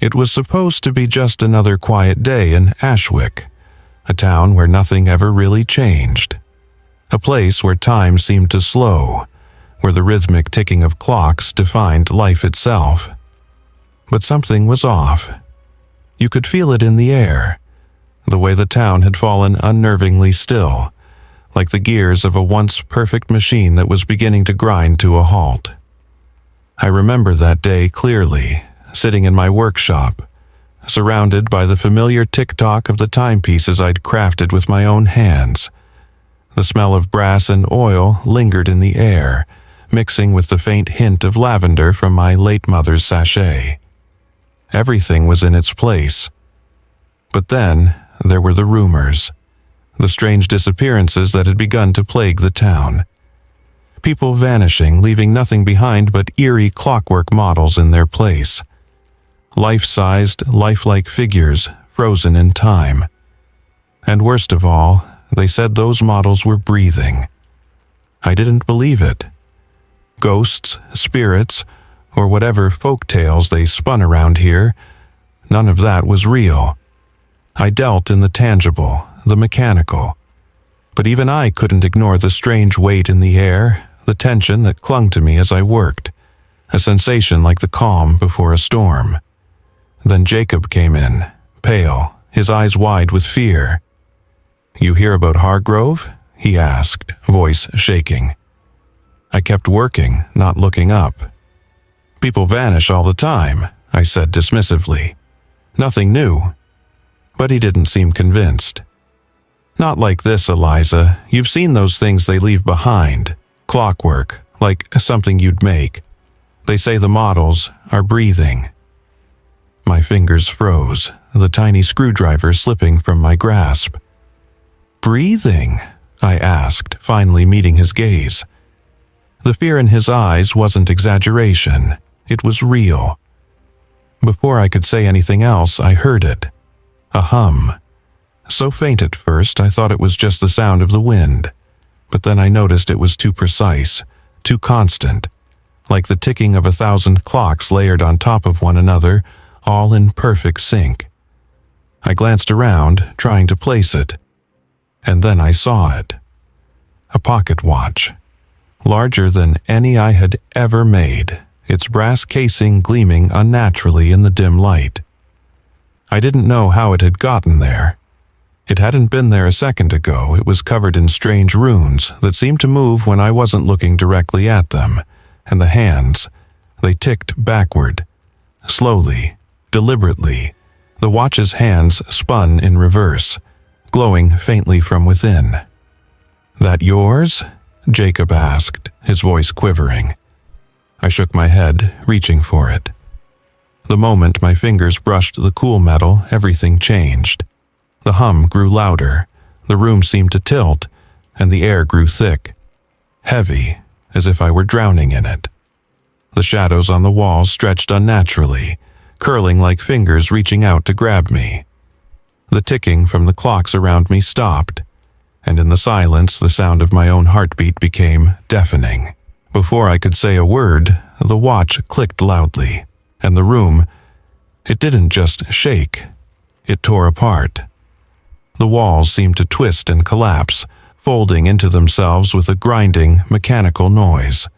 It was supposed to be just another quiet day in Ashwick, a town where nothing ever really changed. A place where time seemed to slow, where the rhythmic ticking of clocks defined life itself. But something was off. You could feel it in the air, the way the town had fallen unnervingly still, like the gears of a once perfect machine that was beginning to grind to a halt. I remember that day clearly, sitting in my workshop, surrounded by the familiar tick-tock of the timepieces I'd crafted with my own hands. The smell of brass and oil lingered in the air, mixing with the faint hint of lavender from my late mother's sachet. Everything was in its place. But then there were the rumors, the strange disappearances that had begun to plague the town. People vanishing, leaving nothing behind but eerie clockwork models in their place. Life-sized, lifelike figures frozen in time. And worst of all, they said those models were breathing. I didn't believe it. Ghosts, spirits, or whatever folk tales they spun around here, none of that was real. I dealt in the tangible, the mechanical. But even I couldn't ignore the strange weight in the air, the tension that clung to me as I worked, a sensation like the calm before a storm. Then Jacob came in, pale, his eyes wide with fear. "You hear about Hargrove?" he asked, voice shaking. I kept working, not looking up. "People vanish all the time," I said dismissively. "Nothing new." But he didn't seem convinced. "Not like this, Eliza. You've seen those things they leave behind. Clockwork, like something you'd make. They say the models are breathing." My fingers froze, the tiny screwdriver slipping from my grasp. "Breathing?" I asked, finally meeting his gaze. The fear in his eyes wasn't exaggeration. It was real. Before I could say anything else, I heard it. A hum. So faint at first, I thought it was just the sound of the wind. But then I noticed it was too precise, too constant, like the ticking of 1,000 clocks layered on top of one another, all in perfect sync. I glanced around, trying to place it. And then I saw it. A pocket watch. Larger than any I had ever made, its brass casing gleaming unnaturally in the dim light. I didn't know how it had gotten there. It hadn't been there a second ago. It was covered in strange runes that seemed to move when I wasn't looking directly at them, and the hands, they ticked backward. Slowly, deliberately, the watch's hands spun in reverse, glowing faintly from within. "That yours?" Jacob asked, his voice quivering. I shook my head, reaching for it. The moment my fingers brushed the cool metal, everything changed. The hum grew louder, the room seemed to tilt, and the air grew thick, heavy, as if I were drowning in it. The shadows on the walls stretched unnaturally, curling like fingers reaching out to grab me. The ticking from the clocks around me stopped, and in the silence the sound of my own heartbeat became deafening. Before I could say a word, the watch clicked loudly, and the room, it didn't just shake, it tore apart. The walls seemed to twist and collapse, folding into themselves with a grinding, mechanical noise.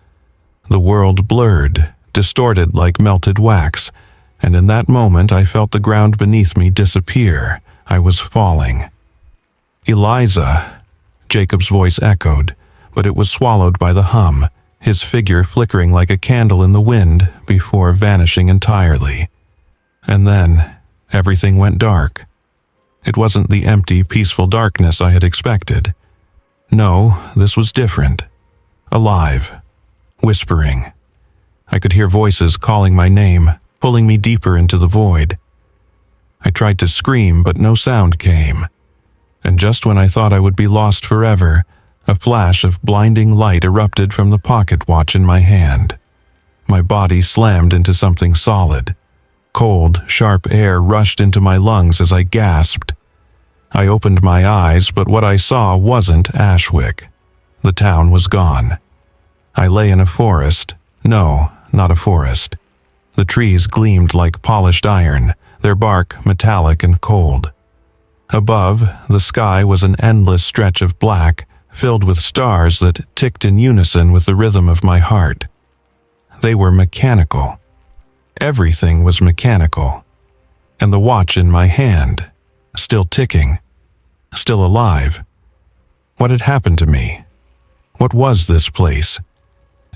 The world blurred, distorted like melted wax, and in that moment I felt the ground beneath me disappear. I was falling. "Eliza," Jacob's voice echoed, but it was swallowed by the hum, his figure flickering like a candle in the wind before vanishing entirely. And then everything went dark. It wasn't the empty, peaceful darkness I had expected. No, this was different. Alive. Whispering. I could hear voices calling my name, pulling me deeper into the void. I tried to scream, but no sound came. And just when I thought I would be lost forever, a flash of blinding light erupted from the pocket watch in my hand. My body slammed into something solid. Cold, sharp air rushed into my lungs as I gasped. I opened my eyes, but what I saw wasn't Ashwick. The town was gone. I lay in a forest. No, not a forest. The trees gleamed like polished iron, their bark metallic and cold. Above, the sky was an endless stretch of black, filled with stars that ticked in unison with the rhythm of my heart. They were mechanical. Everything was mechanical. And the watch in my hand, still ticking, still alive. What had happened to me? What was this place?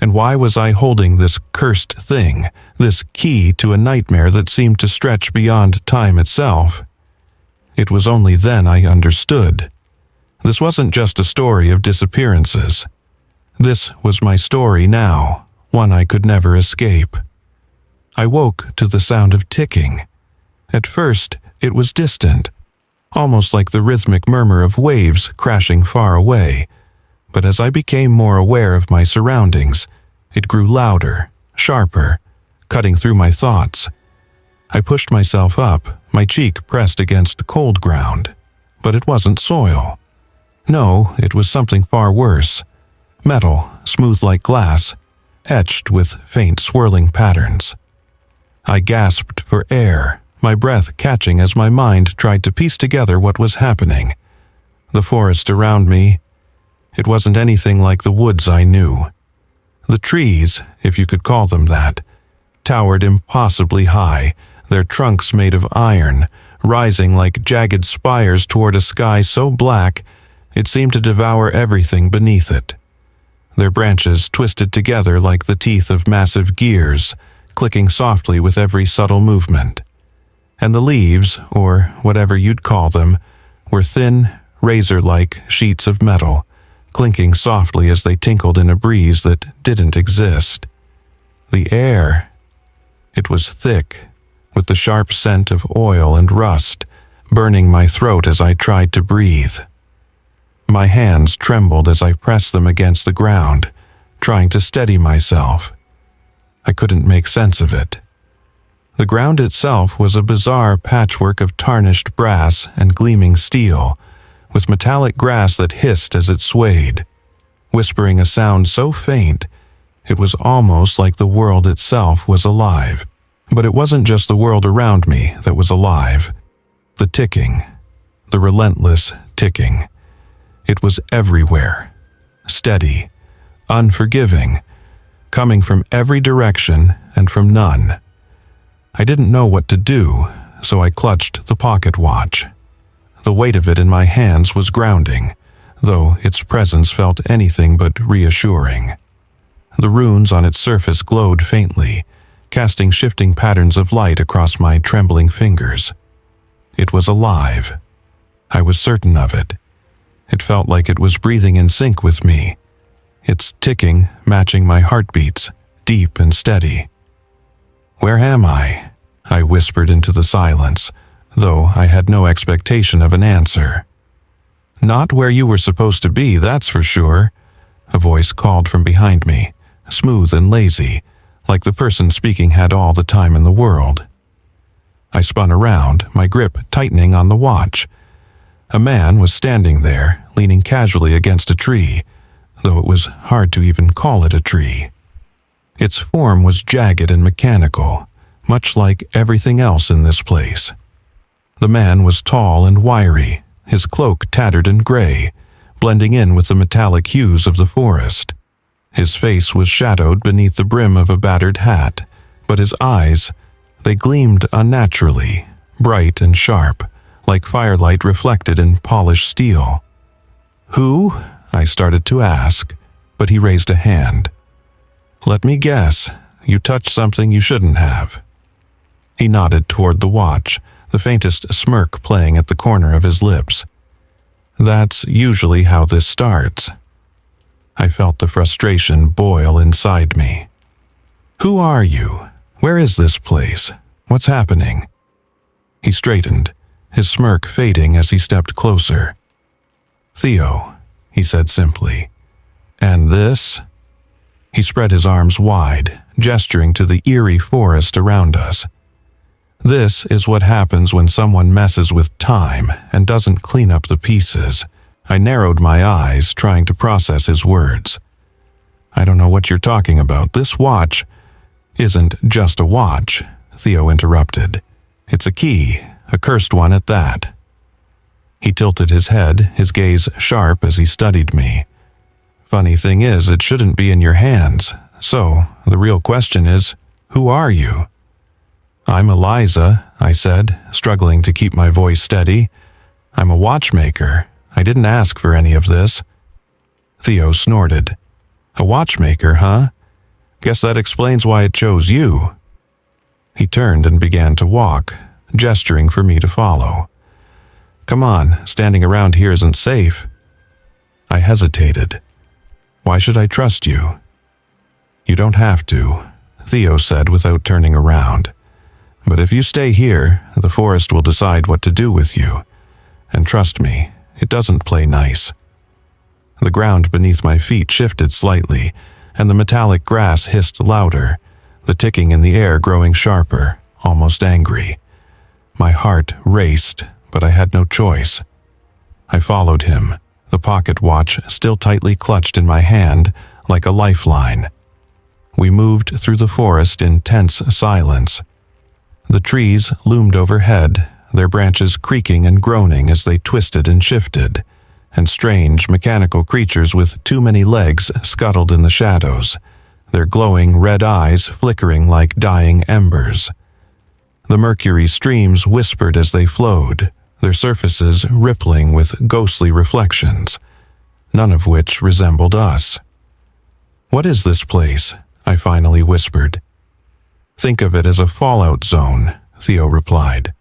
And why was I holding this cursed thing, this key to a nightmare that seemed to stretch beyond time itself? It was only then I understood. This wasn't just a story of disappearances. This was my story now, one I could never escape. I woke to the sound of ticking. At first, it was distant, almost like the rhythmic murmur of waves crashing far away. But as I became more aware of my surroundings, it grew louder, sharper, cutting through my thoughts. I pushed myself up, my cheek pressed against cold ground. But it wasn't soil. No, it was something far worse. Metal, smooth like glass, etched with faint swirling patterns. I gasped for air, my breath catching as my mind tried to piece together what was happening. The forest around me, it wasn't anything like the woods I knew. The trees, if you could call them that, towered impossibly high, their trunks made of iron, rising like jagged spires toward a sky so black it seemed to devour everything beneath it. Their branches twisted together like the teeth of massive gears, clicking softly with every subtle movement. And the leaves, or whatever you'd call them, were thin, razor-like sheets of metal, clinking softly as they tinkled in a breeze that didn't exist. The air, it was thick, with the sharp scent of oil and rust, burning my throat as I tried to breathe. My hands trembled as I pressed them against the ground, trying to steady myself. I couldn't make sense of it. The ground itself was a bizarre patchwork of tarnished brass and gleaming steel, with metallic grass that hissed as it swayed, whispering a sound so faint it was almost like the world itself was alive. But it wasn't just the world around me that was alive. The ticking, the relentless ticking. It was everywhere, steady, unforgiving, coming from every direction and from none. I didn't know what to do, so I clutched the pocket watch. The weight of it in my hands was grounding, though its presence felt anything but reassuring. The runes on its surface glowed faintly, casting shifting patterns of light across my trembling fingers. It was alive. I was certain of it. It felt like it was breathing in sync with me, its ticking matching my heartbeats, deep and steady. "Where am I?" I whispered into the silence, though I had no expectation of an answer. "Not where you were supposed to be, that's for sure," a voice called from behind me, smooth and lazy, like the person speaking had all the time in the world. I spun around, my grip tightening on the watch. A man was standing there, leaning casually against a tree, though it was hard to even call it a tree. Its form was jagged and mechanical, much like everything else in this place. The man was tall and wiry, his cloak tattered and gray, blending in with the metallic hues of the forest. His face was shadowed beneath the brim of a battered hat, but his eyes, they gleamed unnaturally, bright and sharp, like firelight reflected in polished steel. "Who?" I started to ask, but he raised a hand. "Let me guess, you touched something you shouldn't have." He nodded toward the watch, the faintest smirk playing at the corner of his lips. "That's usually how this starts." I felt the frustration boil inside me. "Who are you? Where is this place? What's happening?" He straightened, his smirk fading as he stepped closer. "Theo," he said simply. "And this?" He spread his arms wide, gesturing to the eerie forest around us. "This is what happens when someone messes with time and doesn't clean up the pieces." I narrowed my eyes, trying to process his words. "I don't know what you're talking about. This watch..." "Isn't just a watch," Theo interrupted. "It's a key, a cursed one at that." He tilted his head, his gaze sharp as he studied me. "Funny thing is, it shouldn't be in your hands. So, the real question is, who are you?" "I'm Eliza," I said, struggling to keep my voice steady. "I'm a watchmaker. I didn't ask for any of this." Theo snorted. "A watchmaker, huh? Guess that explains why it chose you." He turned and began to walk, gesturing for me to follow. "Come on, standing around here isn't safe." I hesitated. "Why should I trust you?" "You don't have to," Theo said without turning around. "But if you stay here, the forest will decide what to do with you. And trust me, it doesn't play nice." The ground beneath my feet shifted slightly, and the metallic grass hissed louder, the ticking in the air growing sharper, almost angry. My heart raced, but I had no choice. I followed him, the pocket watch still tightly clutched in my hand like a lifeline. We moved through the forest in tense silence. The trees loomed overhead, their branches creaking and groaning as they twisted and shifted, and strange mechanical creatures with too many legs scuttled in the shadows, their glowing red eyes flickering like dying embers. The mercury streams whispered as they flowed, their surfaces rippling with ghostly reflections, none of which resembled us. "What is this place?" I finally whispered. "Think of it as a fallout zone," Theo replied.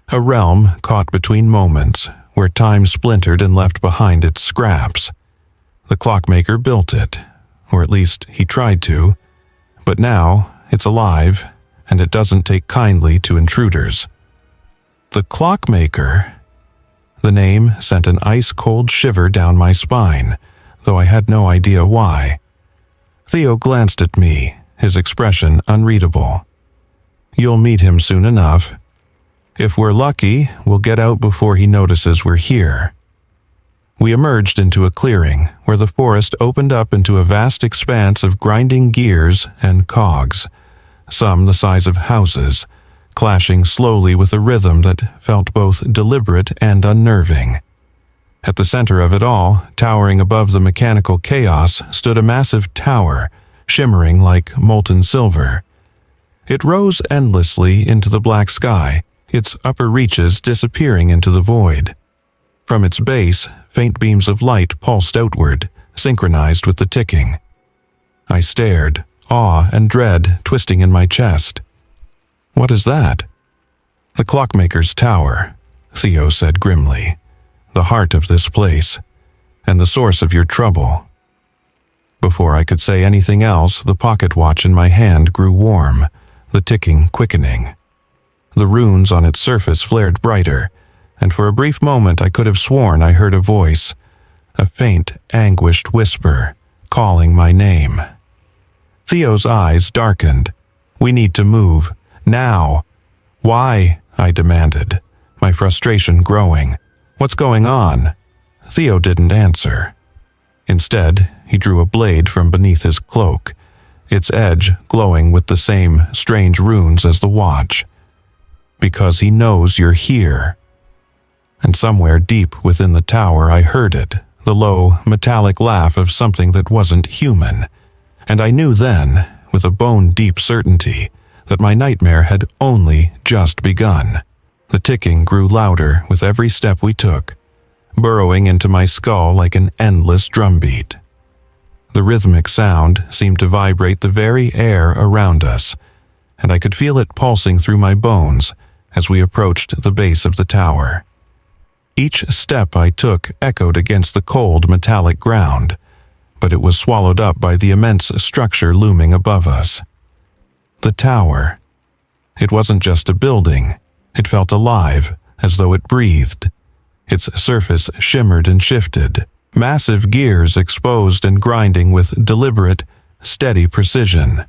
"A realm caught between moments, where time splintered and left behind its scraps. The Clockmaker built it, or at least he tried to, but now it's alive, and it doesn't take kindly to intruders." The Clockmaker? The name sent an ice-cold shiver down my spine, though I had no idea why. Theo glanced at me, his expression unreadable. "You'll meet him soon enough. If we're lucky, we'll get out before he notices we're here." We emerged into a clearing where the forest opened up into a vast expanse of grinding gears and cogs, some the size of houses, clashing slowly with a rhythm that felt both deliberate and unnerving. At the center of it all, towering above the mechanical chaos, stood a massive tower, shimmering like molten silver. It rose endlessly into the black sky, its upper reaches disappearing into the void. From its base, faint beams of light pulsed outward, synchronized with the ticking. I stared, awe and dread twisting in my chest. "What is that?" "The Clockmaker's tower," Theo said grimly. "The heart of this place, and the source of your trouble." Before I could say anything else, the pocket watch in my hand grew warm, the ticking quickening. The runes on its surface flared brighter, and for a brief moment I could have sworn I heard a voice, a faint, anguished whisper, calling my name. Theo's eyes darkened. "We need to move. Now." "Why?" I demanded, my frustration growing. "What's going on?" Theo didn't answer. Instead, he drew a blade from beneath his cloak, its edge glowing with the same strange runes as the watch. "Because he knows you're here." And somewhere deep within the tower I heard it, the low, metallic laugh of something that wasn't human. And I knew then, with a bone-deep certainty, that my nightmare had only just begun. The ticking grew louder with every step we took, burrowing into my skull like an endless drumbeat. The rhythmic sound seemed to vibrate the very air around us, and I could feel it pulsing through my bones as we approached the base of the tower. Each step I took echoed against the cold metallic ground, but it was swallowed up by the immense structure looming above us. The tower. It wasn't just a building. It felt alive, as though it breathed. Its surface shimmered and shifted, massive gears exposed and grinding with deliberate, steady precision.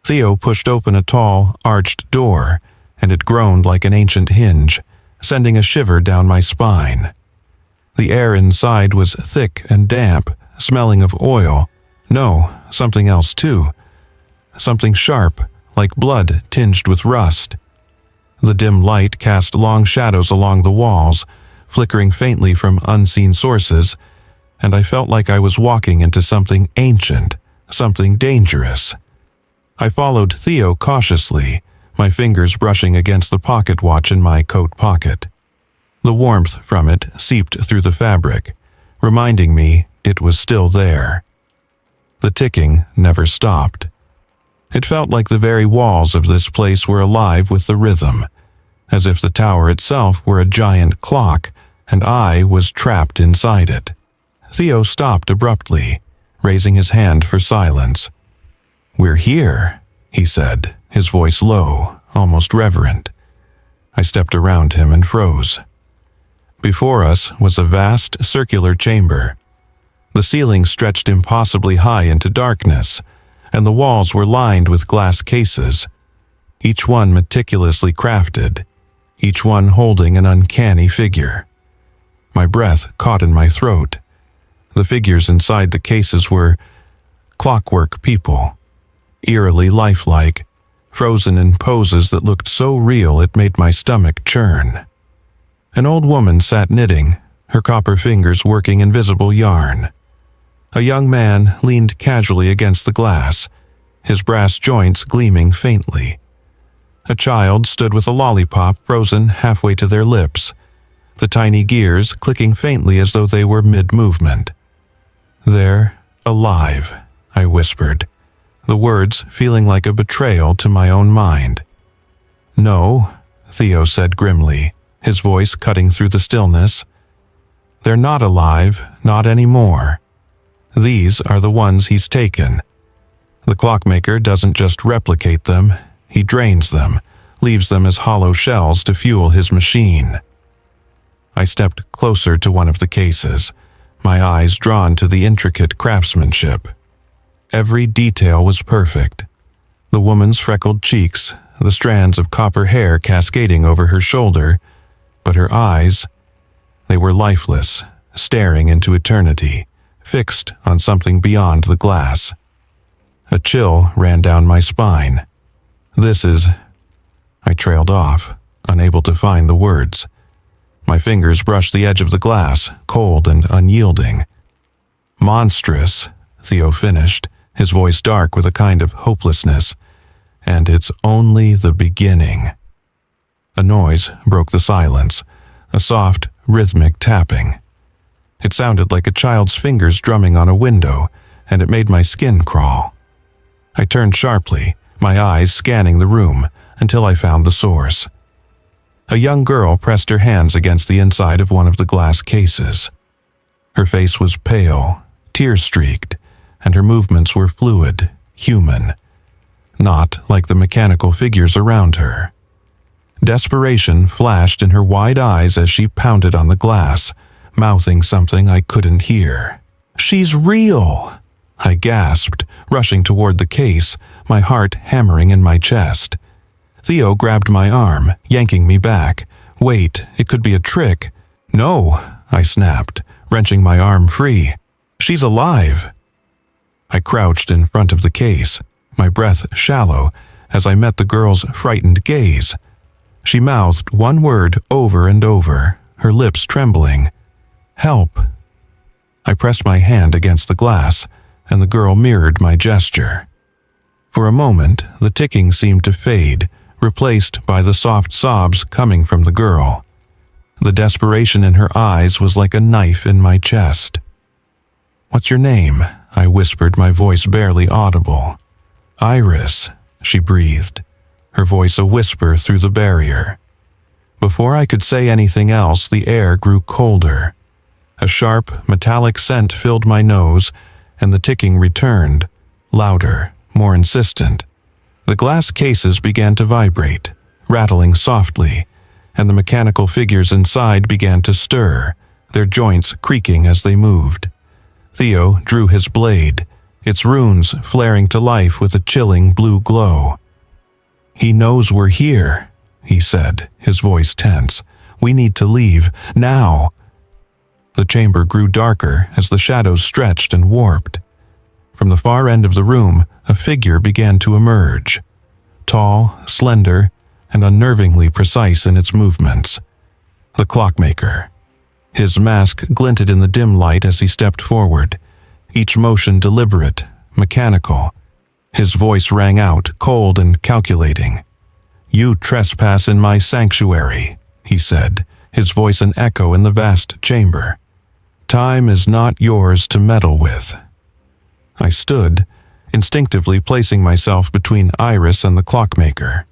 Theo pushed open a tall, arched door, and it groaned like an ancient hinge, sending a shiver down my spine. The air inside was thick and damp, smelling of oil. No, something else too. something sharp, like blood tinged with rust. The dim light cast long shadows along the walls, flickering faintly from unseen sources, and I felt like I was walking into something ancient, something dangerous. I followed Theo cautiously, my fingers brushing against the pocket watch in my coat pocket. The warmth from it seeped through the fabric, reminding me it was still there. The ticking never stopped. It felt like the very walls of this place were alive with the rhythm, as if the tower itself were a giant clock and I was trapped inside it. Theo stopped abruptly, raising his hand for silence. "We're here," he said, his voice low, almost reverent. I stepped around him and froze. Before us was a vast circular chamber. The ceiling stretched impossibly high into darkness, and the walls were lined with glass cases, each one meticulously crafted, each one holding an uncanny figure. My breath caught in my throat. The figures inside the cases were clockwork people, eerily lifelike, frozen in poses that looked so real it made my stomach churn. An old woman sat knitting, her copper fingers working invisible yarn. A young man leaned casually against the glass, his brass joints gleaming faintly. A child stood with a lollipop frozen halfway to their lips, the tiny gears clicking faintly as though they were mid-movement. "They're alive," I whispered, the words feeling like a betrayal to my own mind. "No," Theo said grimly, his voice cutting through the stillness. "They're not alive, not anymore. These are the ones he's taken. The Clockmaker doesn't just replicate them, he drains them, leaves them as hollow shells to fuel his machine." I stepped closer to one of the cases, my eyes drawn to the intricate craftsmanship. Every detail was perfect. The woman's freckled cheeks, the strands of copper hair cascading over her shoulder, but her eyes, they were lifeless, staring into eternity, fixed on something beyond the glass. A chill ran down my spine. "This is—" I trailed off, unable to find the words. My fingers brushed the edge of the glass, cold and unyielding. "Monstrous," Theo finished, his voice dark with a kind of hopelessness. "And it's only the beginning." A noise broke the silence, a soft, rhythmic tapping. It sounded like a child's fingers drumming on a window, and it made my skin crawl. I turned sharply, my eyes scanning the room, until I found the source. A young girl pressed her hands against the inside of one of the glass cases. Her face was pale, tear-streaked, and her movements were fluid, human, not like the mechanical figures around her. Desperation flashed in her wide eyes as she pounded on the glass, mouthing something I couldn't hear. "She's real!" I gasped, rushing toward the case, my heart hammering in my chest. Theo grabbed my arm, yanking me back. "Wait, it could be a trick." "No," I snapped, wrenching my arm free. "She's alive." I crouched in front of the case, my breath shallow, as I met the girl's frightened gaze. She mouthed one word over and over, her lips trembling. "Help." I pressed my hand against the glass, and the girl mirrored my gesture. For a moment, the ticking seemed to fade, replaced by the soft sobs coming from the girl. The desperation in her eyes was like a knife in my chest. "What's your name?" I whispered, my voice barely audible. "Iris," she breathed, her voice a whisper through the barrier. Before I could say anything else, the air grew colder. A sharp, metallic scent filled my nose, and the ticking returned, louder, more insistent. The glass cases began to vibrate, rattling softly, and the mechanical figures inside began to stir, their joints creaking as they moved. Theo drew his blade, its runes flaring to life with a chilling blue glow. "He knows we're here," he said, his voice tense. "We need to leave, now." The chamber grew darker as the shadows stretched and warped. From the far end of the room, a figure began to emerge. Tall, slender, and unnervingly precise in its movements. The Clockmaker. His mask glinted in the dim light as he stepped forward, each motion deliberate, mechanical. His voice rang out, cold and calculating. "You trespass in my sanctuary," he said, his voice an echo in the vast chamber. "Time is not yours to meddle with." I stood, instinctively placing myself between Iris and the Clockmaker.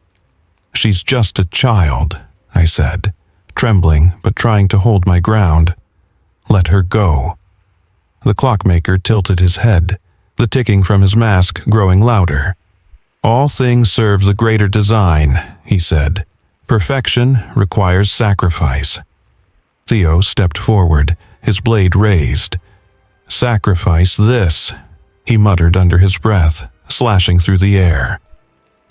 "She's just a child," I said, trembling but trying to hold my ground. "Let her go." The Clockmaker tilted his head, the ticking from his mask growing louder. "All things serve the greater design," he said. "Perfection requires sacrifice." Theo stepped forward, his blade raised. "Sacrifice this," he muttered under his breath, slashing through the air.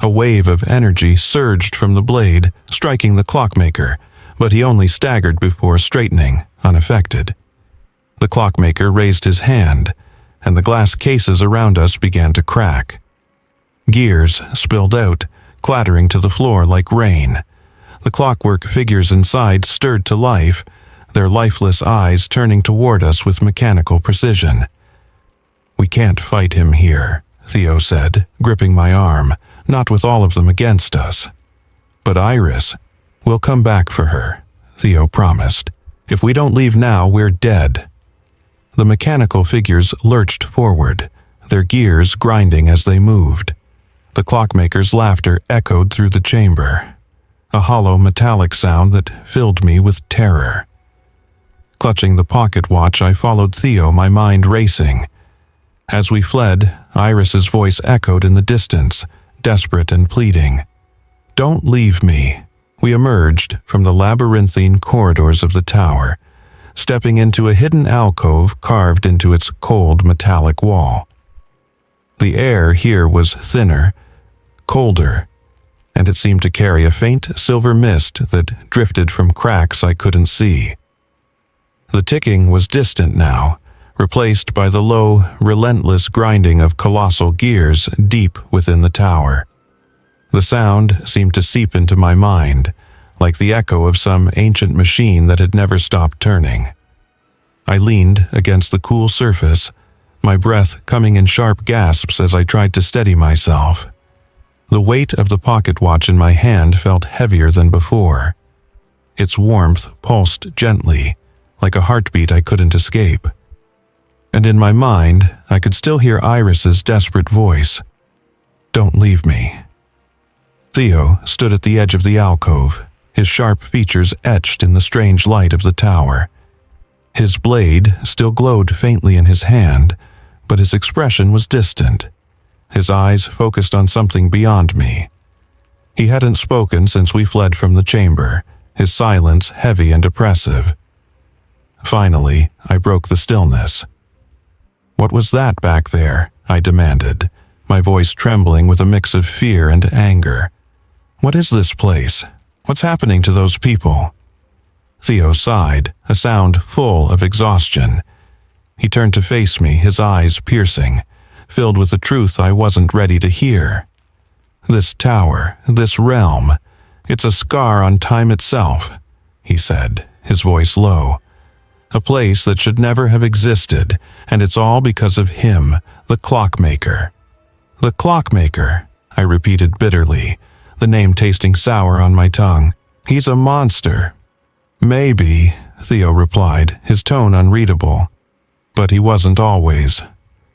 A wave of energy surged from the blade, striking the Clockmaker, but he only staggered before straightening, unaffected. The Clockmaker raised his hand, and the glass cases around us began to crack. Gears spilled out, clattering to the floor like rain. The clockwork figures inside stirred to life, their lifeless eyes turning toward us with mechanical precision. "We can't fight him here," Theo said, gripping my arm, not with all of them against us. "But Iris, we'll come back for her," Theo promised. "If we don't leave now, we're dead." The mechanical figures lurched forward, their gears grinding as they moved. The Clockmaker's laughter echoed through the chamber, a hollow metallic sound that filled me with terror. Clutching the pocket watch, I followed Theo, my mind racing. As we fled, Iris's voice echoed in the distance, desperate and pleading. "Don't leave me." We emerged from the labyrinthine corridors of the tower, stepping into a hidden alcove carved into its cold metallic wall. The air here was thinner, colder, and it seemed to carry a faint silver mist that drifted from cracks I couldn't see. The ticking was distant now, replaced by the low, relentless grinding of colossal gears deep within the tower. The sound seemed to seep into my mind, like the echo of some ancient machine that had never stopped turning. I leaned against the cool surface, my breath coming in sharp gasps as I tried to steady myself. The weight of the pocket watch in my hand felt heavier than before. Its warmth pulsed gently, like a heartbeat I couldn't escape. And in my mind, I could still hear Iris's desperate voice. "Don't leave me." Theo stood at the edge of the alcove, his sharp features etched in the strange light of the tower. His blade still glowed faintly in his hand, but his expression was distant, his eyes focused on something beyond me. He hadn't spoken since we fled from the chamber, his silence heavy and oppressive. Finally, I broke the stillness. "What was that back there?" I demanded, my voice trembling with a mix of fear and anger. "What is this place? What's happening to those people?" Theo sighed, a sound full of exhaustion. He turned to face me, his eyes piercing, filled with a truth I wasn't ready to hear. "This tower, this realm, it's a scar on time itself," he said, his voice low. "A place that should never have existed, and it's all because of him, the Clockmaker." "The Clockmaker," I repeated bitterly, the name tasting sour on my tongue. "He's a monster." "Maybe," Theo replied, his tone unreadable. "But he wasn't always.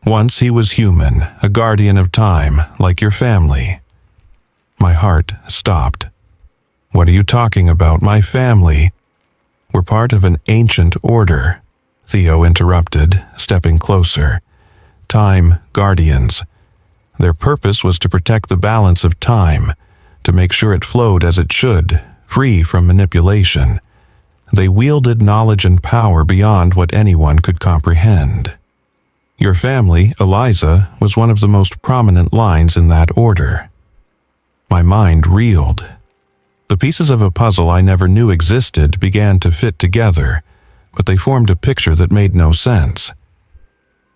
Once he was human, a guardian of time, like your family." My heart stopped. "What are you talking about, my family?" "We're part of an ancient order," Theo interrupted, stepping closer. "Time guardians. Their purpose was to protect the balance of time, to make sure it flowed as it should, free from manipulation. They wielded knowledge and power beyond what anyone could comprehend. Your family, Eliza, was one of the most prominent lines in that order." My mind reeled. The pieces of a puzzle I never knew existed began to fit together, but they formed a picture that made no sense.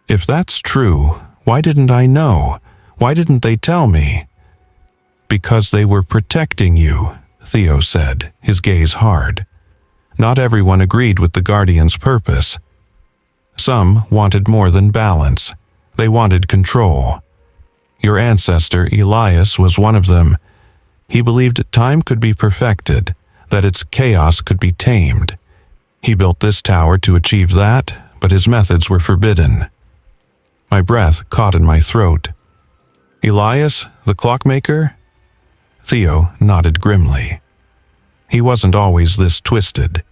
"If that's true, Why didn't I know? Why didn't they tell me? Because they were protecting you, Theo said, his gaze hard. Not everyone agreed with the Guardian's purpose. Some wanted more than balance. They wanted control. Your ancestor, Elias, was one of them. He believed time could be perfected, that its chaos could be tamed. He built this tower to achieve that, but his methods were forbidden. My breath caught in my throat. Elias, the Clockmaker? Theo nodded grimly. He wasn't always this twisted.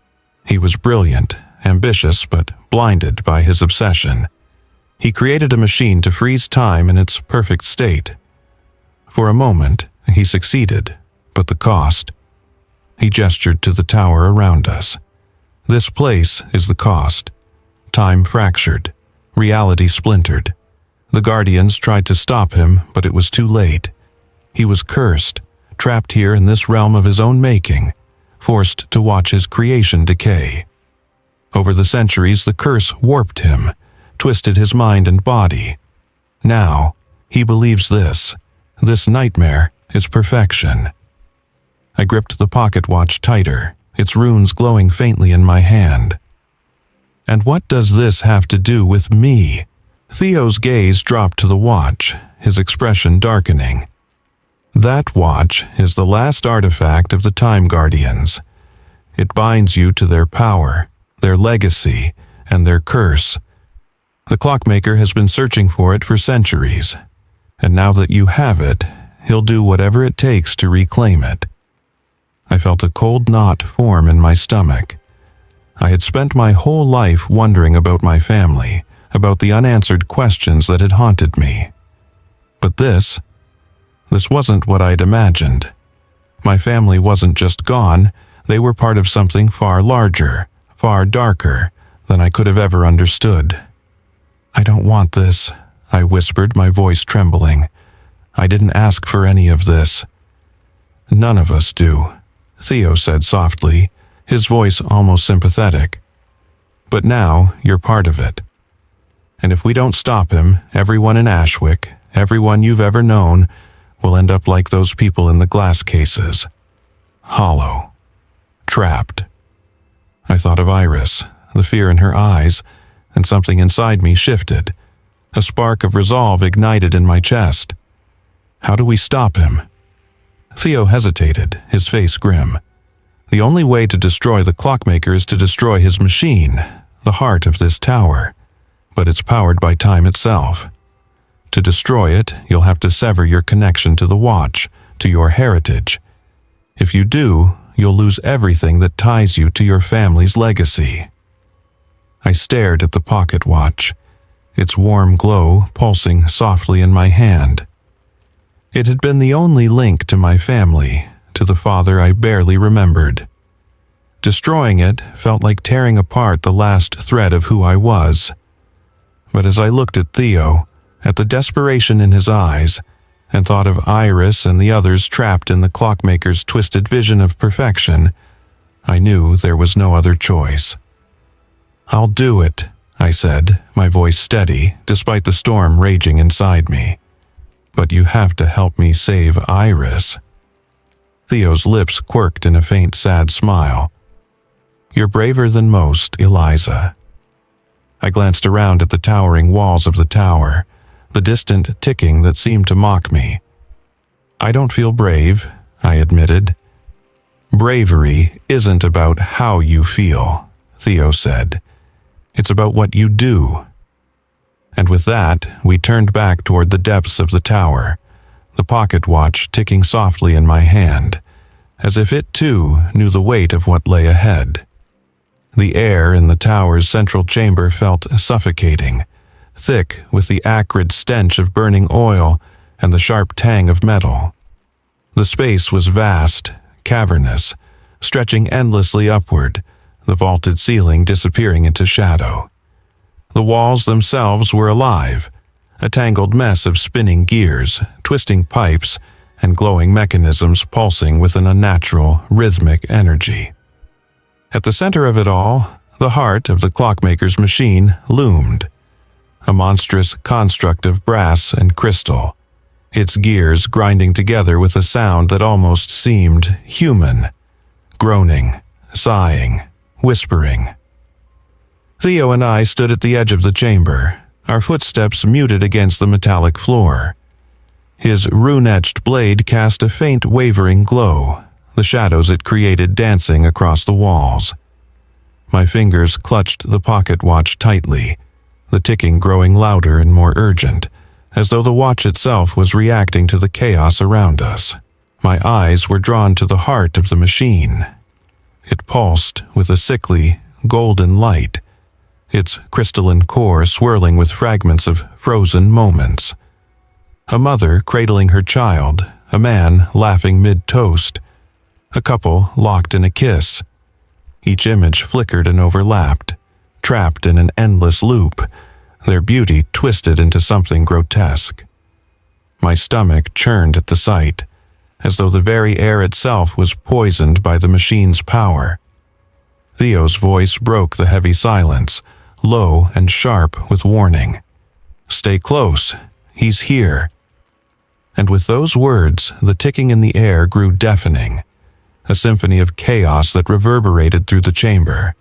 He was brilliant, ambitious, but blinded by his obsession. He created a machine to freeze time in its perfect state. For a moment, he succeeded, but the cost. He gestured to the tower around us. This place is the cost. Time fractured. Reality splintered. The Guardians tried to stop him, but it was too late. He was cursed, trapped here in this realm of his own making, forced to watch his creation decay. Over the centuries, the curse warped him, twisted his mind and body. Now, he believes this nightmare is perfection. I gripped the pocket watch tighter, its runes glowing faintly in my hand. And what does this have to do with me? Theo's gaze dropped to the watch, his expression darkening. That watch is the last artifact of the Time Guardians. It binds you to their power, their legacy, and their curse. The Clockmaker has been searching for it for centuries, and now that you have it, he'll do whatever it takes to reclaim it. I felt a cold knot form in my stomach. I had spent my whole life wondering about my family, about the unanswered questions that had haunted me. But this wasn't what I'd imagined. My family wasn't just gone, they were part of something far larger, far darker than I could have ever understood. I don't want this, I whispered, my voice trembling. I didn't ask for any of this. None of us do, Theo said softly, his voice almost sympathetic. But now you're part of it. And if we don't stop him, everyone in Ashwick, everyone you've ever known, will end up like those people in the glass cases. Hollow. Trapped. I thought of Iris, the fear in her eyes, and something inside me shifted. A spark of resolve ignited in my chest. How do we stop him? Theo hesitated, his face grim. The only way to destroy the Clockmaker is to destroy his machine, the heart of this tower. But it's powered by time itself. To destroy it, you'll have to sever your connection to the watch, to your heritage. If you do, you'll lose everything that ties you to your family's legacy. I stared at the pocket watch, its warm glow pulsing softly in my hand. It had been the only link to my family, to the father I barely remembered. Destroying it felt like tearing apart the last thread of who I was. But as I looked at Theo, at the desperation in his eyes, and thought of Iris and the others trapped in the Clockmaker's twisted vision of perfection, I knew there was no other choice. I'll do it, I said, my voice steady, despite the storm raging inside me. But you have to help me save Iris. Theo's lips quirked in a faint, sad smile. You're braver than most, Eliza. I glanced around at the towering walls of the tower, the distant ticking that seemed to mock me. I don't feel brave, I admitted. Bravery isn't about how you feel, Theo said. It's about what you do. And with that, we turned back toward the depths of the tower, the pocket watch ticking softly in my hand, as if it too knew the weight of what lay ahead. The air in the tower's central chamber felt suffocating, thick with the acrid stench of burning oil and the sharp tang of metal. The space was vast, cavernous, stretching endlessly upward, the vaulted ceiling disappearing into shadow. The walls themselves were alive, a tangled mess of spinning gears, twisting pipes, and glowing mechanisms pulsing with an unnatural, rhythmic energy. At the center of it all, the heart of the Clockmaker's machine loomed. a monstrous construct of brass and crystal, its gears grinding together with a sound that almost seemed human, groaning, sighing, whispering. Theo and I stood at the edge of the chamber, our footsteps muted against the metallic floor. His rune-etched blade cast a faint wavering glow, the shadows it created dancing across the walls. My fingers clutched the pocket watch tightly, the ticking growing louder and more urgent, as though the watch itself was reacting to the chaos around us. My eyes were drawn to the heart of the machine. It pulsed with a sickly, golden light, its crystalline core swirling with fragments of frozen moments. A mother cradling her child, a man laughing mid-toast, a couple locked in a kiss. Each image flickered and overlapped, trapped in an endless loop, their beauty twisted into something grotesque. My stomach churned at the sight, as though the very air itself was poisoned by the machine's power. Theo's voice broke the heavy silence, low and sharp with warning. "Stay close. He's here." And with those words, the ticking in the air grew deafening, a symphony of chaos that reverberated through the chamber.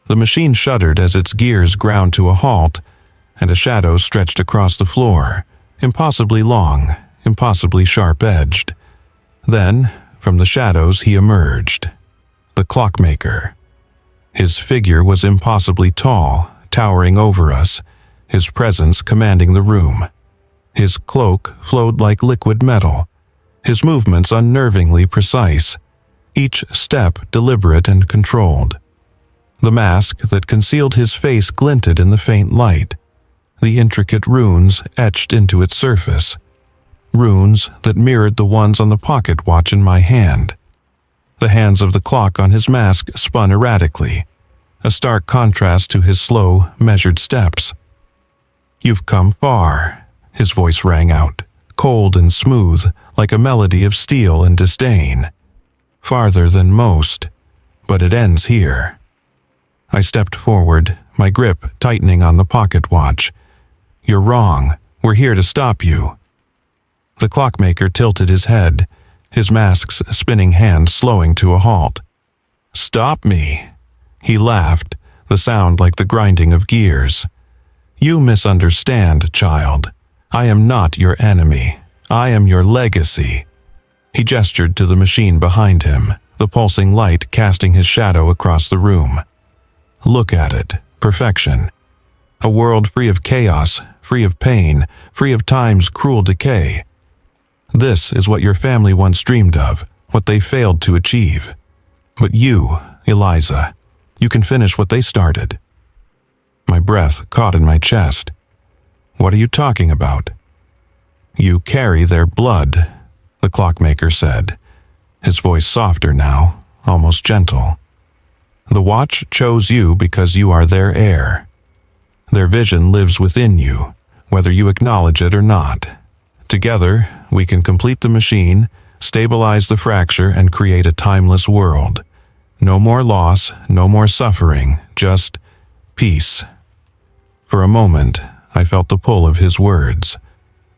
The machine shuddered as its gears ground to a halt, and a shadow stretched across the floor, impossibly long, impossibly sharp-edged. Then, from the shadows he emerged, the Clockmaker. His figure was impossibly tall, towering over us, his presence commanding the room. His cloak flowed like liquid metal, his movements unnervingly precise, each step deliberate and controlled. The mask that concealed his face glinted in the faint light, the intricate runes etched into its surface, runes that mirrored the ones on the pocket watch in my hand. The hands of the clock on his mask spun erratically, a stark contrast to his slow, measured steps. "You've come far," his voice rang out, cold and smooth, like a melody of steel and disdain. "Farther than most, but it ends here." I stepped forward, my grip tightening on the pocket watch. "You're wrong. We're here to stop you." The Clockmaker tilted his head, his mask's spinning hand slowing to a halt. "Stop me," he laughed, the sound like the grinding of gears. "You misunderstand, child. I am not your enemy. I am your legacy." He gestured to the machine behind him, the pulsing light casting his shadow across the room. "Look at it. Perfection. A world free of chaos, free of pain, free of time's cruel decay. This is what your family once dreamed of, what they failed to achieve. But you, Eliza, you can finish what they started." My breath caught in my chest. "What are you talking about?" "You carry their blood," the Clockmaker said, his voice softer now, almost gentle. "The watch chose you because you are their heir. Their vision lives within you, whether you acknowledge it or not. Together, we can complete the machine, stabilize the fracture, and create a timeless world. No more loss, no more suffering, just peace." For a moment, I felt the pull of his words,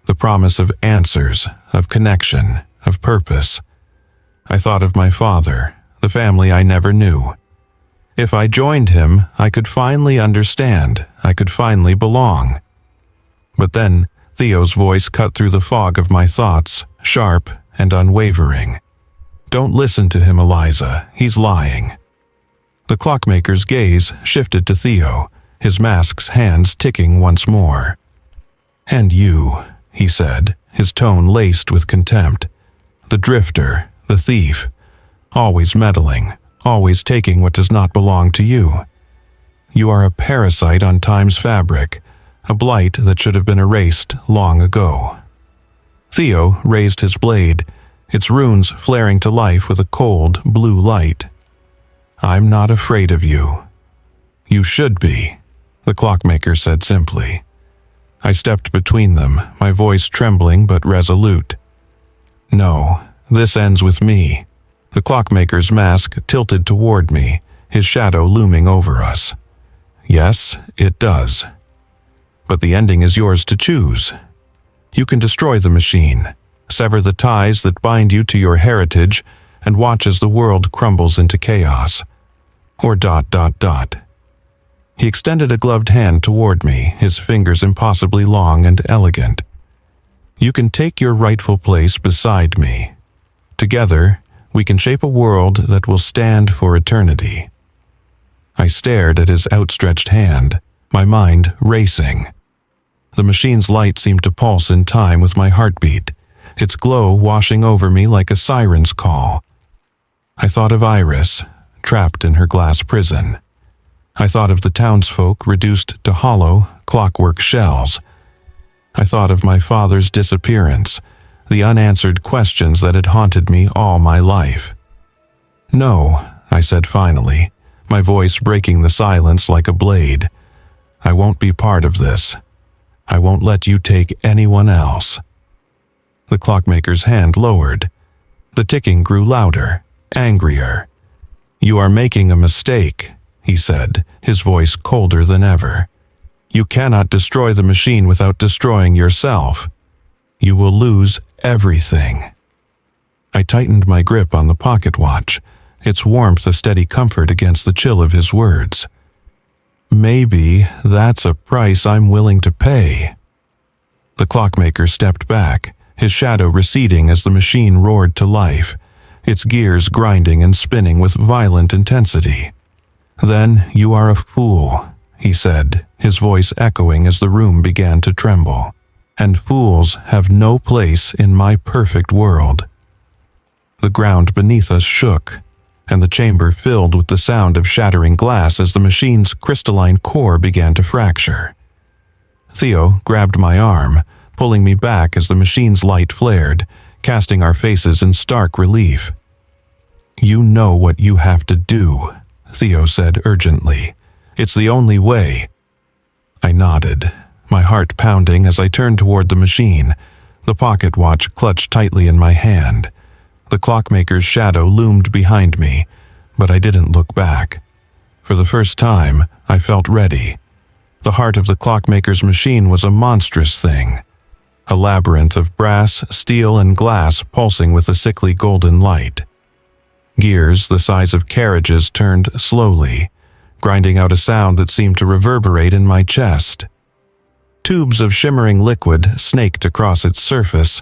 the promise of answers, of connection, of purpose. I thought of my father, the family I never knew. If I joined him, I could finally understand, I could finally belong. But then, Theo's voice cut through the fog of my thoughts, sharp and unwavering. "Don't listen to him, Eliza. He's lying." The Clockmaker's gaze shifted to Theo, his mask's hands ticking once more. "And you," he said, his tone laced with contempt. "The drifter, the thief, always meddling, always taking what does not belong to you. You are a parasite on time's fabric, a blight that should have been erased long ago." Theo raised his blade, its runes flaring to life with a cold, blue light. "I'm not afraid of you." "You should be," the Clockmaker said simply. I stepped between them, my voice trembling but resolute. "No, this ends with me." The Clockmaker's mask tilted toward me, his shadow looming over us. "Yes, it does." But the ending is yours to choose. You can destroy the machine, sever the ties that bind you to your heritage, and watch as the world crumbles into chaos. Or ... He extended a gloved hand toward me, his fingers impossibly long and elegant. You can take your rightful place beside me. Together, we can shape a world that will stand for eternity. I stared at his outstretched hand, my mind racing. The machine's light seemed to pulse in time with my heartbeat, its glow washing over me like a siren's call. I thought of Iris, trapped in her glass prison. I thought of the townsfolk reduced to hollow, clockwork shells. I thought of my father's disappearance, the unanswered questions that had haunted me all my life. "No," I said finally, my voice breaking the silence like a blade. "I won't be part of this. I won't let you take anyone else." The clockmaker's hand lowered. The ticking grew louder, angrier. "You are making a mistake," he said, his voice colder than ever. "You cannot destroy the machine without destroying yourself. You will lose everything." I tightened my grip on the pocket watch, its warmth a steady comfort against the chill of his words. "Maybe that's a price I'm willing to pay." The clockmaker stepped back, his shadow receding as the machine roared to life, its gears grinding and spinning with violent intensity. "Then you are a fool," he said, his voice echoing as the room began to tremble. "And fools have no place in my perfect world." The ground beneath us shook, and the chamber filled with the sound of shattering glass as the machine's crystalline core began to fracture. Theo grabbed my arm, pulling me back as the machine's light flared, casting our faces in stark relief. "You know what you have to do," Theo said urgently. "It's the only way." I nodded, my heart pounding as I turned toward the machine, the pocket watch clutched tightly in my hand. The clockmaker's shadow loomed behind me, but I didn't look back. For the first time, I felt ready. The heart of the clockmaker's machine was a monstrous thing, a labyrinth of brass, steel, and glass pulsing with a sickly golden light. Gears the size of carriages turned slowly, grinding out a sound that seemed to reverberate in my chest. Tubes of shimmering liquid snaked across its surface,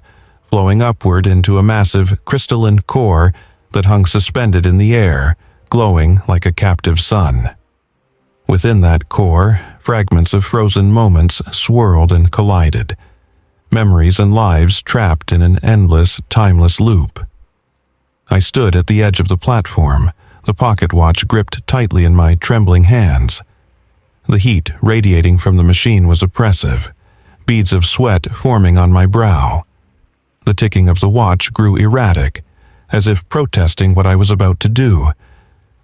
flowing upward into a massive crystalline core that hung suspended in the air, glowing like a captive sun. Within that core, fragments of frozen moments swirled and collided, memories and lives trapped in an endless, timeless loop. I stood at the edge of the platform, the pocket watch gripped tightly in my trembling hands. The heat radiating from the machine was oppressive, beads of sweat forming on my brow. The ticking of the watch grew erratic, as if protesting what I was about to do,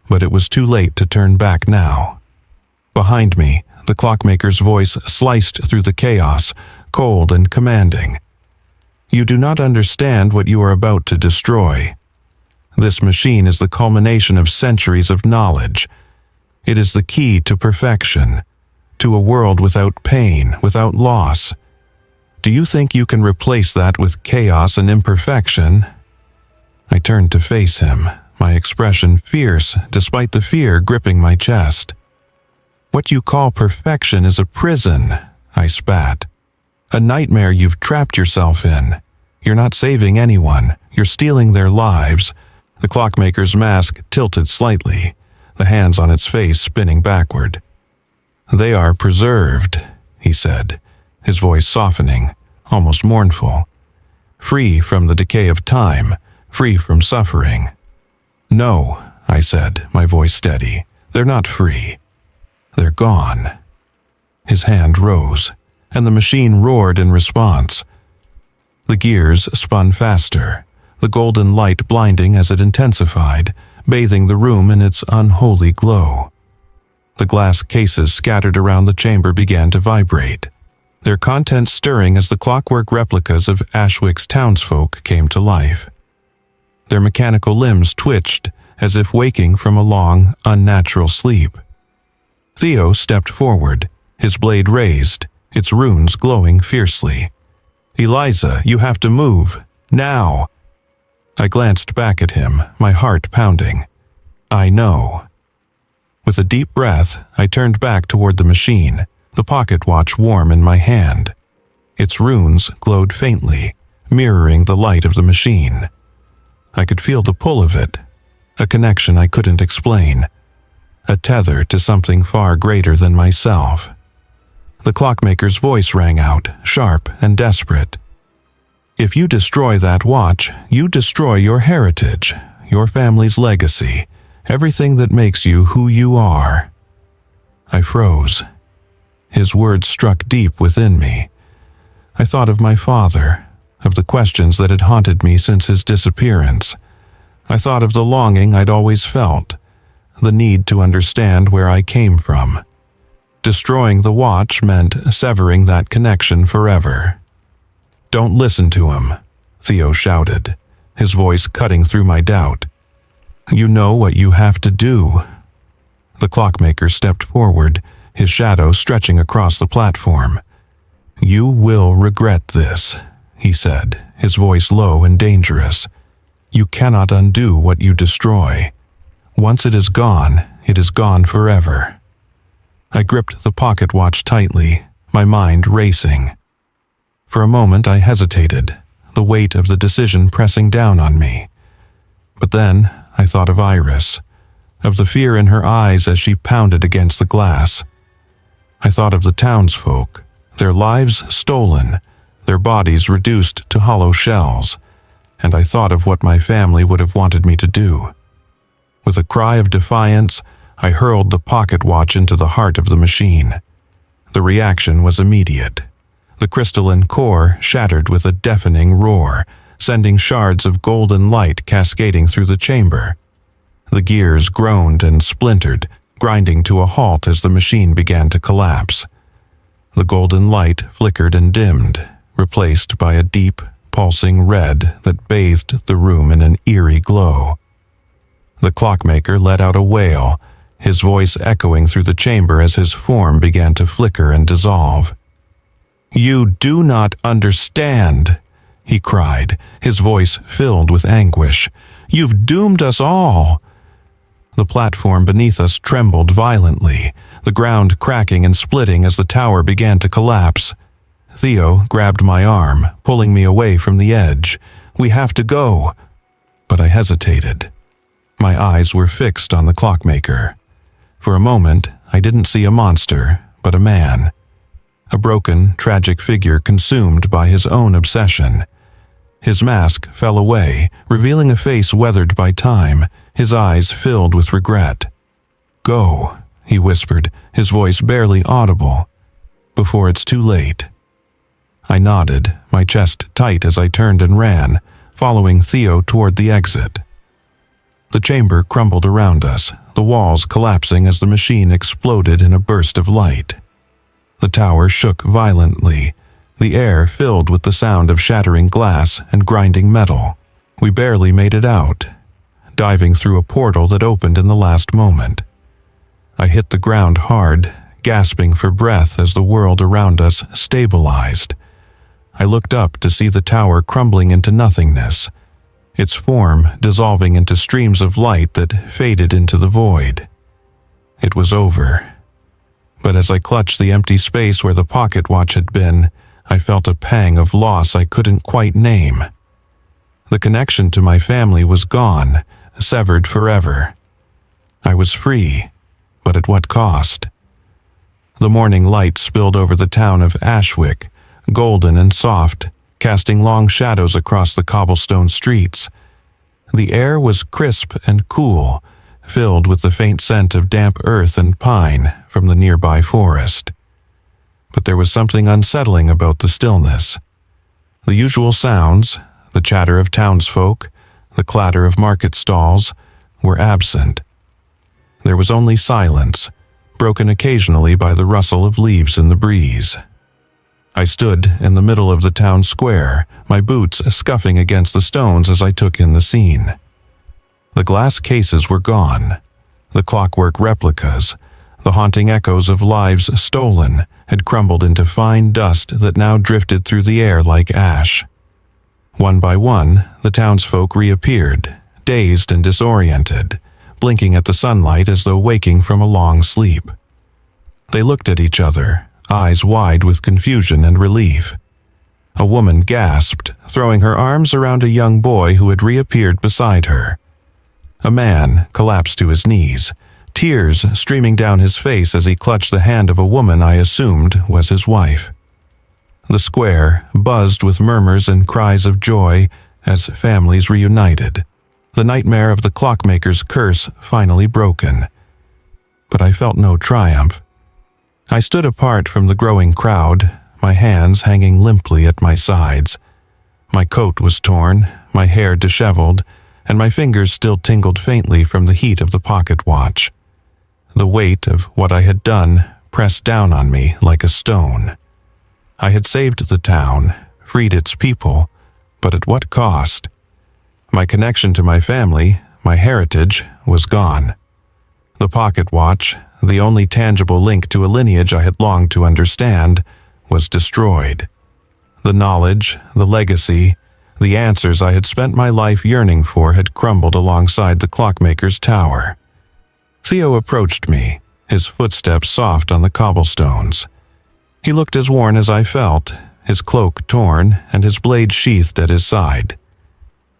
but it was too late to turn back now. Behind me, the clockmaker's voice sliced through the chaos, cold and commanding. "You do not understand what you are about to destroy. This machine is the culmination of centuries of knowledge. It is the key to perfection, to a world without pain, without loss. Do you think you can replace that with chaos and imperfection?" I turned to face him, my expression fierce despite the fear gripping my chest. "What you call perfection is a prison," I spat. "A nightmare you've trapped yourself in. You're not saving anyone, you're stealing their lives." The clockmaker's mask tilted slightly, the hands on its face spinning backward. "They are preserved," he said, his voice softening, almost mournful. "Free from the decay of time, free from suffering." "No," I said, my voice steady. "They're not free. They're gone." His hand rose, and the machine roared in response. The gears spun faster, the golden light blinding as it intensified, bathing the room in its unholy glow. The glass cases scattered around the chamber began to vibrate, their contents stirring as the clockwork replicas of Ashwick's townsfolk came to life. Their mechanical limbs twitched as if waking from a long, unnatural sleep. Theo stepped forward, his blade raised, its runes glowing fiercely. "Eliza, you have to move. Now!" I glanced back at him, my heart pounding. "I know." With a deep breath, I turned back toward the machine, the pocket watch warm in my hand. Its runes glowed faintly, mirroring the light of the machine. I could feel the pull of it, a connection I couldn't explain, a tether to something far greater than myself. The clockmaker's voice rang out, sharp and desperate. "If you destroy that watch, you destroy your heritage, your family's legacy, everything that makes you who you are." I froze. His words struck deep within me. I thought of my father, of the questions that had haunted me since his disappearance. I thought of the longing I'd always felt, the need to understand where I came from. Destroying the watch meant severing that connection forever. "Don't listen to him," Theo shouted, his voice cutting through my doubt. "You know what you have to do." The clockmaker stepped forward, his shadow stretching across the platform. "You will regret this," he said, his voice low and dangerous. "You cannot undo what you destroy. Once it is gone forever." I gripped the pocket watch tightly, my mind racing. For a moment I hesitated, the weight of the decision pressing down on me. But then I thought of Iris, of the fear in her eyes as she pounded against the glass. I thought of the townsfolk, their lives stolen, their bodies reduced to hollow shells, and I thought of what my family would have wanted me to do. With a cry of defiance, I hurled the pocket watch into the heart of the machine. The reaction was immediate. The crystalline core shattered with a deafening roar, sending shards of golden light cascading through the chamber. The gears groaned and splintered, grinding to a halt as the machine began to collapse. The golden light flickered and dimmed, replaced by a deep, pulsing red that bathed the room in an eerie glow. The clockmaker let out a wail, his voice echoing through the chamber as his form began to flicker and dissolve. "You do not understand," he cried, his voice filled with anguish. "You've doomed us all." The platform beneath us trembled violently, the ground cracking and splitting as the tower began to collapse. Theo grabbed my arm, pulling me away from the edge. "We have to go." But I hesitated. My eyes were fixed on the clockmaker. For a moment, I didn't see a monster, but a man. A broken, tragic figure consumed by his own obsession. His mask fell away, revealing a face weathered by time, his eyes filled with regret. "Go," he whispered, his voice barely audible. "Before it's too late." I nodded, my chest tight as I turned and ran, following Theo toward the exit. The chamber crumbled around us, the walls collapsing as the machine exploded in a burst of light. The tower shook violently, the air filled with the sound of shattering glass and grinding metal. We barely made it out, diving through a portal that opened in the last moment. I hit the ground hard, gasping for breath as the world around us stabilized. I looked up to see the tower crumbling into nothingness, its form dissolving into streams of light that faded into the void. It was over. But as I clutched the empty space where the pocket watch had been, I felt a pang of loss I couldn't quite name. The connection to my family was gone, severed forever. I was free, but at what cost? The morning light spilled over the town of Ashwick, golden and soft, casting long shadows across the cobblestone streets. The air was crisp and cool, filled with the faint scent of damp earth and pine from the nearby forest. But there was something unsettling about the stillness. The usual sounds, the chatter of townsfolk, the clatter of market stalls, were absent. There was only silence, broken occasionally by the rustle of leaves in the breeze. I stood in the middle of the town square, my boots scuffing against the stones as I took in the scene. The glass cases were gone, the clockwork replicas, The haunting echoes of lives stolen had crumbled into fine dust that now drifted through the air like ash. One by one, the townsfolk reappeared, dazed and disoriented, blinking at the sunlight as though waking from a long sleep. They looked at each other, eyes wide with confusion and relief. A woman gasped, throwing her arms around a young boy who had reappeared beside her. A man collapsed to his knees, tears streaming down his face as he clutched the hand of a woman I assumed was his wife. The square buzzed with murmurs and cries of joy as families reunited, the nightmare of the Clockmaker's curse finally broken. But I felt no triumph. I stood apart from the growing crowd, my hands hanging limply at my sides. My coat was torn, my hair disheveled, and my fingers still tingled faintly from the heat of the pocket watch. The weight of what I had done pressed down on me like a stone. I had saved the town, freed its people, but at what cost? My connection to my family, my heritage, was gone. The pocket watch, the only tangible link to a lineage I had longed to understand, was destroyed. The knowledge, the legacy, the answers I had spent my life yearning for had crumbled alongside the Clockmaker's tower. Theo approached me, his footsteps soft on the cobblestones. He looked as worn as I felt, his cloak torn and his blade sheathed at his side.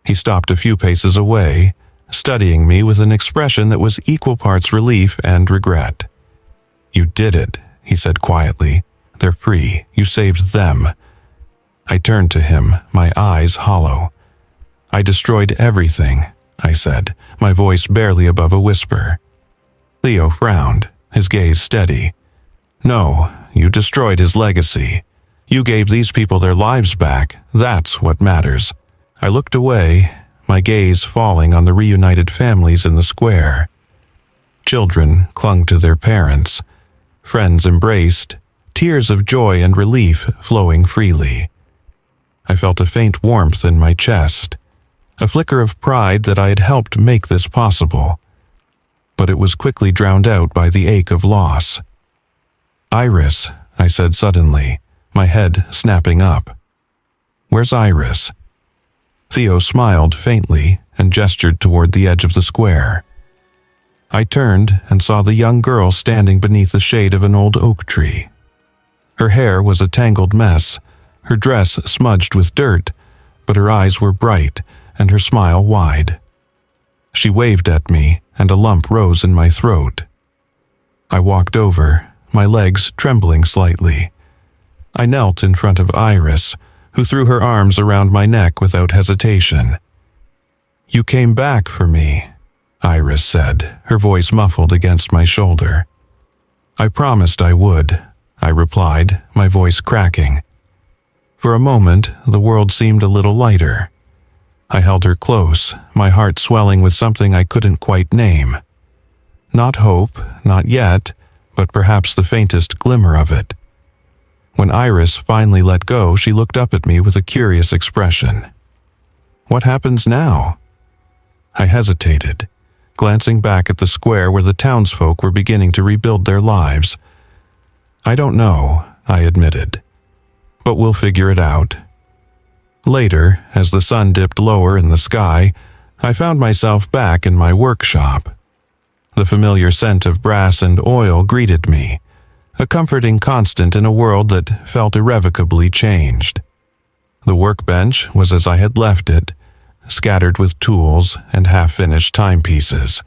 He stopped a few paces away, studying me with an expression that was equal parts relief and regret. "You did it," he said quietly. "They're free. You saved them." I turned to him, my eyes hollow. "I destroyed everything," I said, my voice barely above a whisper. Theo frowned, his gaze steady. "No, you destroyed his legacy. You gave these people their lives back. That's what matters." I looked away, my gaze falling on the reunited families in the square. Children clung to their parents. Friends embraced, tears of joy and relief flowing freely. I felt a faint warmth in my chest, a flicker of pride that I had helped make this possible. But it was quickly drowned out by the ache of loss. "Iris," I said suddenly, my head snapping up. "Where's Iris?" Theo smiled faintly and gestured toward the edge of the square. I turned and saw the young girl standing beneath the shade of an old oak tree. Her hair was a tangled mess, her dress smudged with dirt, but her eyes were bright and her smile wide. She waved at me, and a lump rose in my throat. I walked over, my legs trembling slightly. I knelt in front of Iris, who threw her arms around my neck without hesitation. "You came back for me," Iris said, her voice muffled against my shoulder. "I promised I would," I replied, my voice cracking. For a moment, the world seemed a little lighter. I held her close, my heart swelling with something I couldn't quite name. Not hope, not yet, but perhaps the faintest glimmer of it. When Iris finally let go, she looked up at me with a curious expression. "What happens now?" I hesitated, glancing back at the square where the townsfolk were beginning to rebuild their lives. "I don't know," I admitted, "but we'll figure it out." Later, as the sun dipped lower in the sky, I found myself back in my workshop. The familiar scent of brass and oil greeted me, a comforting constant in a world that felt irrevocably changed. The workbench was as I had left it, scattered with tools and half-finished timepieces.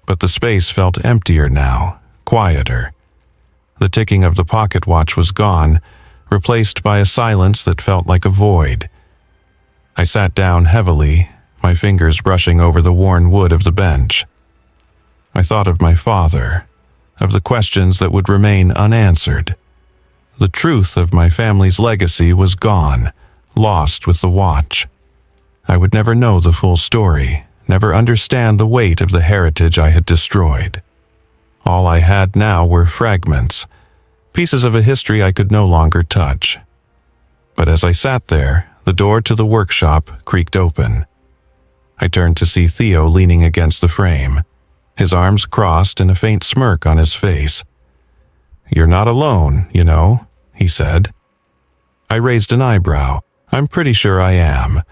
But the space felt emptier now, quieter. The ticking of the pocket watch was gone, replaced by a silence that felt like a void. I sat down heavily, my fingers brushing over the worn wood of the bench. I thought of my father, of the questions that would remain unanswered. The truth of my family's legacy was gone, lost with the watch. I would never know the full story, never understand the weight of the heritage I had destroyed. All I had now were fragments, pieces of a history I could no longer touch. But as I sat there, the door to the workshop creaked open. I turned to see Theo leaning against the frame. his arms crossed and a faint smirk on his face. "You're not alone, you know," he said. I raised an eyebrow. "I'm pretty sure I am.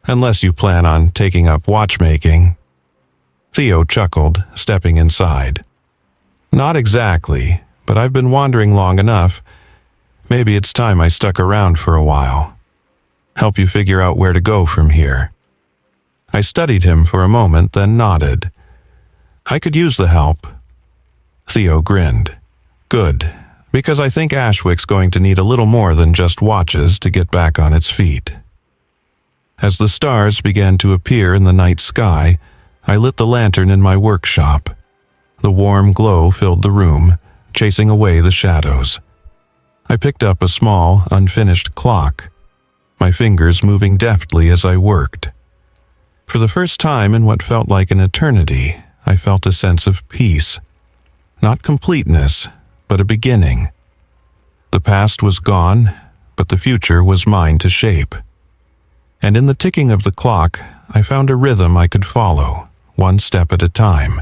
Unless you plan on taking up watchmaking." Theo chuckled, stepping inside. "Not exactly, but I've been wandering long enough. Maybe it's time I stuck around for a while. Help you figure out where to go from here." I studied him for a moment, then nodded. "I could use the help." Theo grinned. "Good, because I think Ashwick's going to need a little more than just watches to get back on its feet." As the stars began to appear in the night sky, I lit the lantern in my workshop. The warm glow filled the room, chasing away the shadows. I picked up a small, unfinished clock, my fingers moving deftly as I worked. For the first time in what felt like an eternity, I felt a sense of peace. Not completeness, but a beginning. The past was gone, but the future was mine to shape. And in the ticking of the clock, I found a rhythm I could follow, one step at a time.